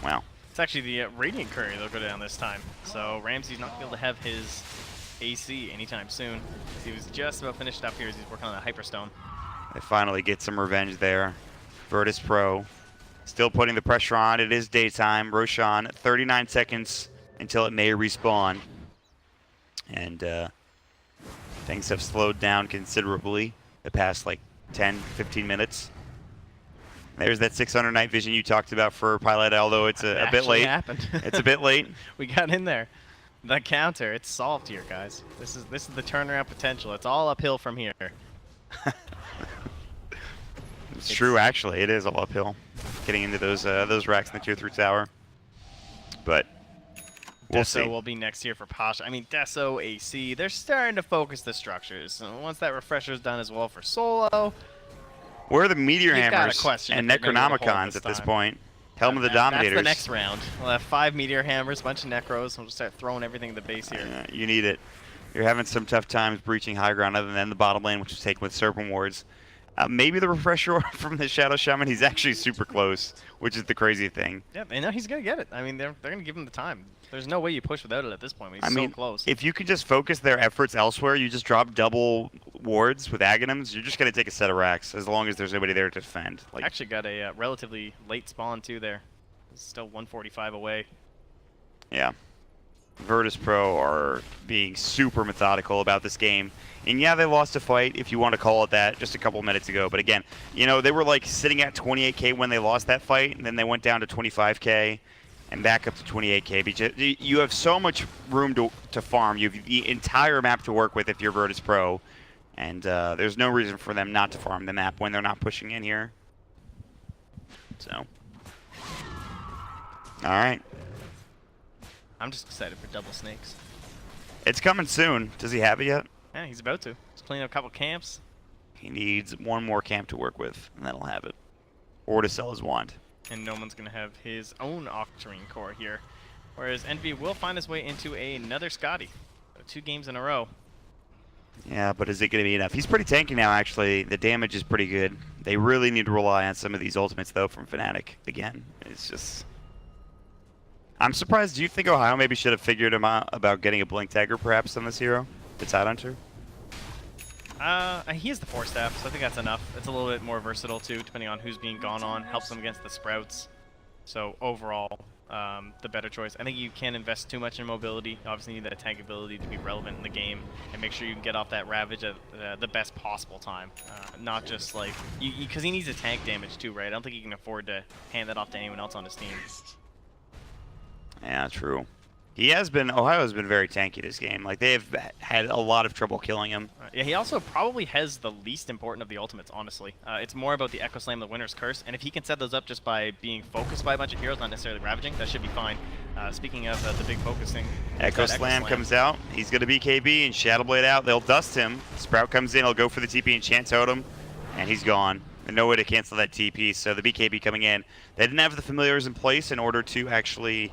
well. It's actually the Radiant Courier that'll go down this time. So Ramsey's not going to be able to have his AC anytime soon. He was just about finished up here as he's working on that Hyperstone. They finally get some revenge there. Virtus Pro still putting the pressure on. It is daytime. Roshan, 39 seconds until it may respawn. And things have slowed down considerably the past like 10, 15 minutes. There's that 600 night vision you talked about for Pylite, although it's a bit late. Happened. It's a bit late. We got in there. The counter, it's solved here, guys. This is the turnaround potential. It's all uphill from here. It's true, actually. It is all uphill, getting into those racks in the tier 3 tower. But we'll see. Deso will be next here for Pasha. I mean, Deso, AC, they're starting to focus the structures. And once that refresher is done as well for Solo. Where are the Meteor Hammers and Necronomicons at this point? Helm of the Dominators. That's the next round. We'll have 5 Meteor Hammers, a bunch of Necros. We'll just start throwing everything in the base here. You need it. You're having some tough times breaching high ground other than the bottom lane, which is taken with Serpent Wards. Maybe the refresher from the Shadow Shaman, he's actually super close, which is the crazy thing. Yeah, they know he's going to get it. I mean, they're going to give him the time. There's no way you push without it at this point. He's so close. If you can just focus their efforts elsewhere, you just drop double wards with Aghanims, you're just going to take a set of racks as long as there's nobody there to defend. Like, actually got a relatively late spawn, too, there. It's still 145 away. Yeah. Virtus Pro are being super methodical about this game. And yeah, they lost a fight, if you want to call it that, just a couple minutes ago. But again, you know, they were like sitting at 28k when they lost that fight, and then they went down to 25k and back up to 28k. Because you have so much room to farm. You have the entire map to work with if you're Virtus Pro. And there's no reason for them not to farm the map when they're not pushing in here. So. All right. I'm just excited for double snakes. It's coming soon. Does he have it yet? Yeah, he's about to. He's cleaning up a couple camps. He needs one more camp to work with, and that'll have it. Or to sell his wand. And no one's going to have his own Octarine core here. Whereas Envy will find his way into another Scotty. 2 games in a row. Yeah, but is it going to be enough? He's pretty tanky now, actually. The damage is pretty good. They really need to rely on some of these ultimates, though, from Fnatic. Again, it's just... I'm surprised. Do you think Ohio maybe should have figured him out about getting a Blink Dagger, perhaps, on this hero? It's out onto? He has the Force Staff, so I think that's enough. It's a little bit more versatile, too, depending on who's being gone on. Helps them against the Sprouts. So, overall, the better choice. I think you can't invest too much in mobility. Obviously, you need that tank ability to be relevant in the game and make sure you can get off that Ravage at the best possible time. Not just like, because he needs a tank damage too, right? I don't think he can afford to hand that off to anyone else on his team. Yeah, true. Ohio has been very tanky this game. Like, they've had a lot of trouble killing him. Yeah, he also probably has the least important of the ultimates, honestly. It's more about the Echo Slam, the Winner's Curse, and if he can set those up just by being focused by a bunch of heroes, not necessarily ravaging, that should be fine. Speaking of the big focusing, Echo Slam comes out. He's going to be KB and Shadowblade out. They'll dust him. Sprout comes in. He'll go for the TP and Chant Totem, and he's gone. And no way to cancel that TP, so the BKB coming in. They didn't have the familiars in place in order to actually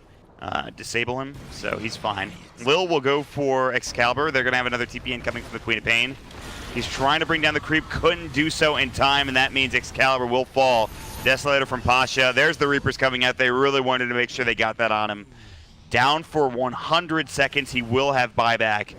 disable him, so he's fine. Lil will go for Excalibur. They're going to have another TP incoming from the Queen of Pain. He's trying to bring down the creep, couldn't do so in time, and that means Excalibur will fall. Desolator from Pasha. There's the Reapers coming out. They really wanted to make sure they got that on him. Down for 100 seconds. He will have buyback,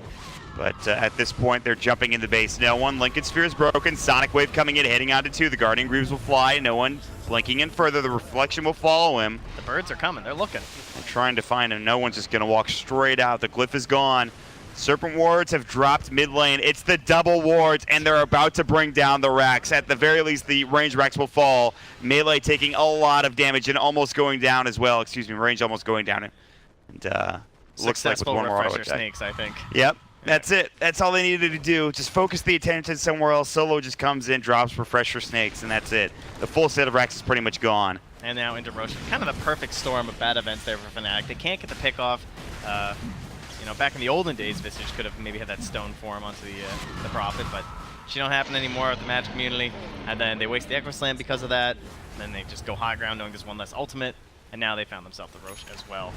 but at this point, they're jumping into base. No one. Lincoln Sphere is broken. Sonic Wave coming in, heading onto 2. The Guardian Greaves will fly. No one blinking in further. The Reflection will follow him. The birds are coming. They're looking. They're trying to find him. No one's just going to walk straight out. The Glyph is gone. Serpent Wards have dropped mid lane. It's the double wards, and they're about to bring down the racks. At the very least, the range racks will fall. Melee taking a lot of damage and almost going down as well. Excuse me, range almost going down. And looks like with one more auto attack. Snakes, I think. Yep. That's it. That's all they needed to do. Just focus the attention somewhere else. Solo just comes in, drops Refresher Snakes, and that's it. The full set of racks is pretty much gone. And now into Roche. Kind of the perfect storm of bad events there for Fnatic. They can't get the pick off. You know, back in the olden days, Visage could have maybe had that stone form onto the Prophet, but she don't happen anymore with the Magic Community. And then they waste the Echo Slam because of that. And then they just go high ground knowing there's one less ultimate. And now they found themselves the Roche as well.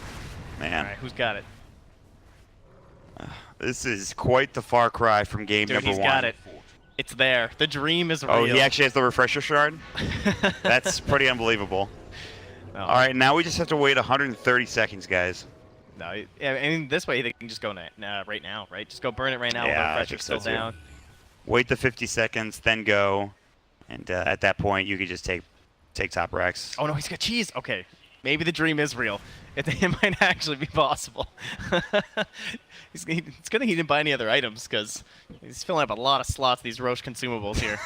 Man. All right, who's got it? This is quite the far cry from game number 1. He's got it. It's there. The dream is real. Oh, he actually has the Refresher Shard? That's pretty unbelievable. Oh. All right, now we just have to wait 130 seconds, guys. No, I mean, this way they can just go right now, right? Just go burn it right now while the Refresher's still down. Wait the 50 seconds, then go. And at that point, you could just take top racks. Oh, no, he's got cheese. Okay. Maybe the dream is real. It might actually be possible. It's good thing he didn't buy any other items, because he's filling up a lot of slots, these Roche consumables here.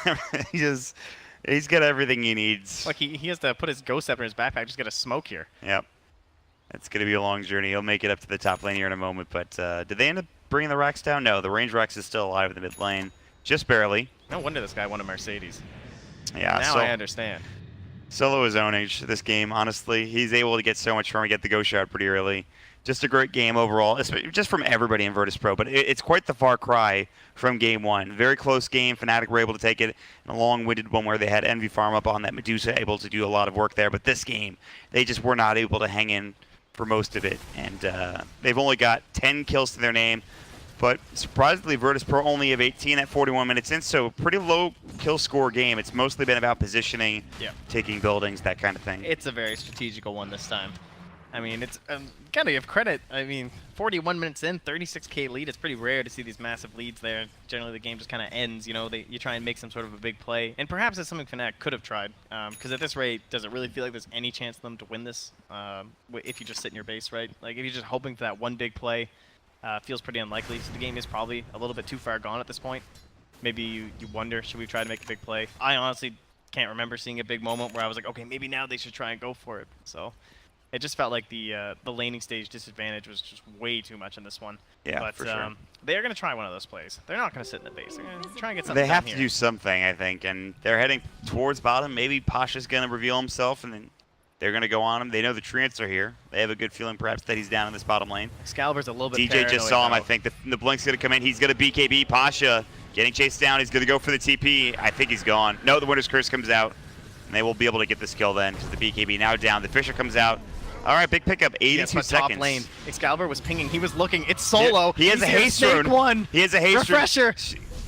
He's got everything he needs. Like, he has to put his Ghost Scepter in his backpack, just get a smoke here. Yep. It's going to be a long journey. He'll make it up to the top lane here in a moment, but did they end up bringing the racks down? No, the range racks is still alive in the mid lane. Just barely. No wonder this guy won a Mercedes. Yeah, now I understand. Solo is own age this game, honestly. He's able to get so much from it, get the Ghost Shard pretty early. Just a great game overall, just from everybody in Virtus Pro, but it's quite the far cry from game 1. Very close game. Fnatic were able to take it in a long-winded one where they had Envy farm up on that Medusa, able to do a lot of work there, but this game, they just were not able to hang in for most of it, and they've only got 10 kills to their name, but surprisingly, Virtus Pro only have 18 at 41 minutes in, so pretty low kill score game. It's mostly been about positioning, taking buildings, that kind of thing. It's a very strategical one this time. I mean, it's gotta give credit. I mean, 41 minutes in, 36k lead. It's pretty rare to see these massive leads there. Generally, the game just kind of ends. You know, you try and make some sort of a big play, and perhaps that's something Fnatic could have tried. Because at this rate, does it really feel like there's any chance for them to win this? If you just sit in your base, right? Like if you're just hoping for that one big play, feels pretty unlikely. So the game is probably a little bit too far gone at this point. Maybe you wonder, should we try to make a big play? I honestly can't remember seeing a big moment where I was like, okay, maybe now they should try and go for it. So. It just felt like the laning stage disadvantage was just way too much in this one. Yeah, but, for sure. They are going to try one of those plays. They're not going to sit in the base. They're going to try and get something They have to here. do something, I think, and they're heading towards bottom. Maybe Pasha's going to reveal himself, and then they're going to go on him. They know the treants are here. They have a good feeling, perhaps, that he's down in this bottom lane. Excalibur's a little bit DJ just saw him, I think. The Blink's going to come in. He's going to BKB Pasha. Getting chased down. He's going to go for the TP. I think he's gone. No, the Winter's Curse comes out, and they will be able to get this kill then, because the BKB now down. The Fisher comes out. All right, big pickup, 82 seconds. Top lane. Excalibur was pinging. He was looking. It's solo. He has a haste rune. One. He has a haste Refresher.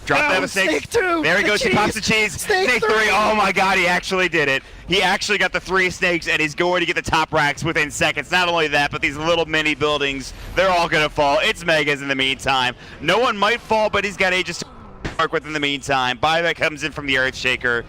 Drop down the snake. Two. There he goes. He pops the cheese. Snake 3. Oh my God, he actually did it. He actually got the 3 snakes, and he's going to get the top racks within seconds. Not only that, but these little mini buildings, they're all going to fall. It's Megas in the meantime. No one might fall, but he's got Aegis to work with in the meantime. Buyback comes in from the Earthshaker,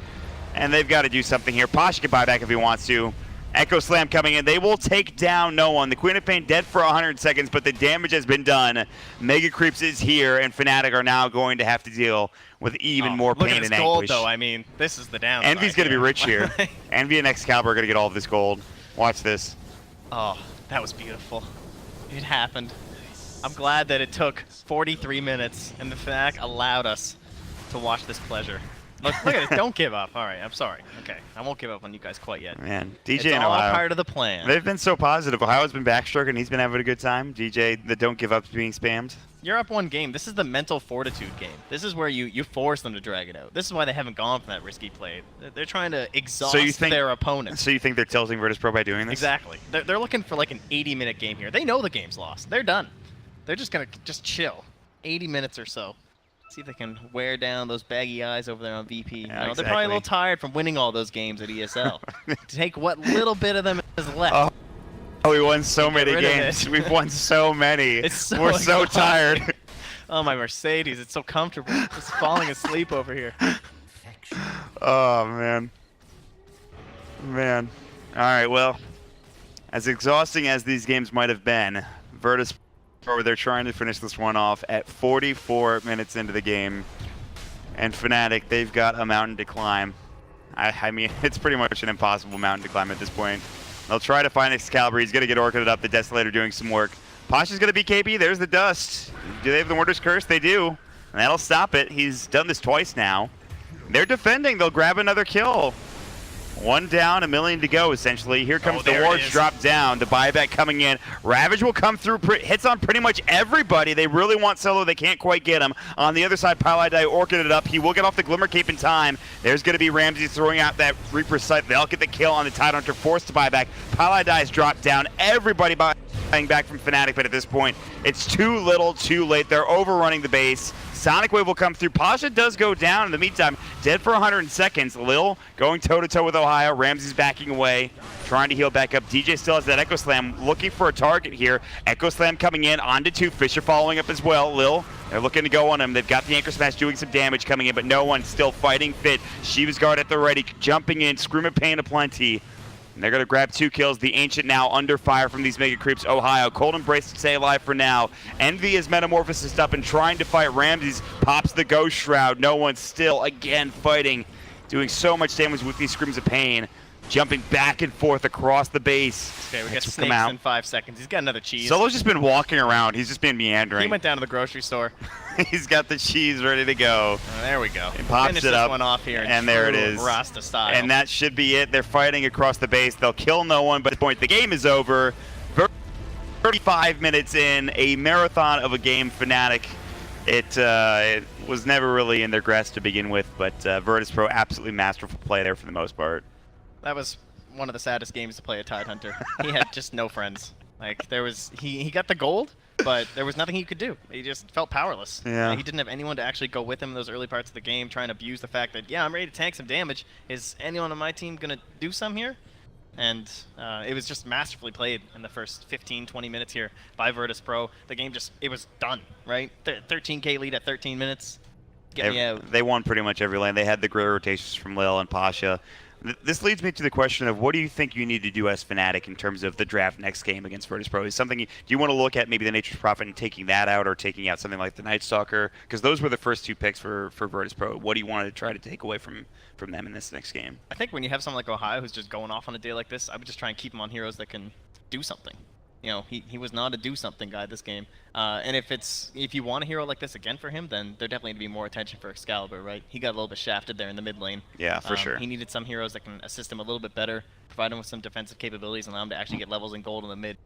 and they've got to do something here. Pasha can buy back if he wants to. Echo Slam coming in. They will take down no one. The Queen of Pain dead for 100 seconds, but the damage has been done. Mega Creeps is here, and Fnatic are now going to have to deal with even more look pain at and this gold, anguish. though. I mean, this is the downside. Envy's going to be rich here. Envy and Excalibur are going to get all of this gold. Watch this. Oh, that was beautiful. It happened. I'm glad that it took 43 minutes, and the Fnatic allowed us to watch this pleasure. Look at it. Don't give up. All right, I'm sorry. Okay, I won't give up on you guys quite yet. Man, DJ it's and all Ohio. part of the plan. They've been so positive. Ohio's been backstroking. He's been having a good time. DJ, the don't give up is being spammed. You're up one game. This is the mental fortitude game. This is where you force them to drag it out. This is why they haven't gone for that risky play. They're trying to exhaust their opponents. So you think they're tilting Virtus.pro by doing this? Exactly. They're looking for like an 80-minute game here. They know the game's lost. They're done. They're just going to chill. 80 minutes or so. See if they can wear down those baggy eyes over there on VP. Yeah, They're exactly. probably a little tired from winning all those games at ESL. Take what little bit of them is left. Oh, we won so many rid of games. it. We've won so many. We're so tired. Oh, my Mercedes. It's so comfortable. Just falling asleep over here. Oh, man. Man. All right, well, as exhausting as these games might have been, Virtus, they're trying to finish this one off at 44 minutes into the game. And Fnatic, they've got a mountain to climb. I mean, it's pretty much an impossible mountain to climb at this point. They'll try to find Excalibur. He's going to get orchided up. The Desolator doing some work. Pasha's going to beat KB. There's the dust. Do they have the Mortar's Curse? They do. And that'll stop it. He's done this twice now. They're defending. They'll grab another kill. One down, a million to go, essentially. Here comes the wards drop down. The buyback coming in. Ravage will come through. Hits on pretty much everybody. They really want Solo. They can't quite get him. On the other side, Pylai orchid it up. He will get off the Glimmer Cape in time. There's going to be Ramsey throwing out that Reaper Sight. They'll get the kill on the Tidehunter, forced to buy back. Pylai is dropped down. Everybody buying back from Fnatic, but at this point, it's too little, too late. They're overrunning the base. Sonic Wave will come through. Pasha does go down in the meantime. Dead for 100 seconds. Lil going toe-to-toe with Ohio. Ramsey's backing away, trying to heal back up. DJ still has that Echo Slam, looking for a target here. Echo Slam coming in onto two. Fisher following up as well. Lil, they're looking to go on him. They've got the Anchor Smash doing some damage coming in, but no one still fighting fit. Shiva's Guard at the ready, jumping in. Scream of Pain aplenty. And they're going to grab 2 kills. The Ancient now under fire from these Mega Creeps. Ohio, Cold Embrace to stay alive for now. Envy is Metamorphosis up and trying to fight Ramses. Pops the Ghost Shroud. No one still, again, fighting. Doing so much damage with these Screams of Pain. Jumping back and forth across the base. Okay, we got snakes in 5 seconds. He's got another cheese. Solo's just been walking around. He's just been meandering. He went down to the grocery store. He's got the cheese ready to go. Oh, there we go. He pops Finish it this up, one off here and there it is. Rasta style. And that should be it. They're fighting across the base. They'll kill no one, but at this point, the game is over. 35 minutes in, a marathon of a game. Fnatic. It was never really in their grasp to begin with, but Virtus.pro absolutely masterful play there for the most part. That was one of the saddest games to play a Tidehunter. He had just no friends. Like there was, he got the gold, but there was nothing he could do. He just felt powerless. Yeah. He didn't have anyone to actually go with him in those early parts of the game, trying to abuse the fact that, yeah, I'm ready to tank some damage. Is anyone on my team gonna do some here? And it was just masterfully played in the first 15, 20 minutes here by Virtus.pro. The game just, it was done, right? 13k lead at 13 minutes. Get me out. They won pretty much every lane. They had the great rotations from Lil and Pasha. This leads me to the question of what do you think you need to do as Fnatic in terms of the draft next game against Virtus.pro? Is something do you want to look at maybe the Nature's Prophet and taking that out, or taking out something like the Night Stalker? Because those were the first 2 picks for Virtus.pro. What do you want to try to take away from them in this next game? I think when you have someone like Ohio who's just going off on a day like this, I would just try and keep him on heroes that can do something. You know, he was not a do-something guy this game. And if you want a hero like this again for him, then there definitely need to be more attention for Excalibur, right? He got a little bit shafted there in the mid lane. Yeah, for sure. He needed some heroes that can assist him a little bit better, provide him with some defensive capabilities, and allow him to actually get levels and gold in the mid.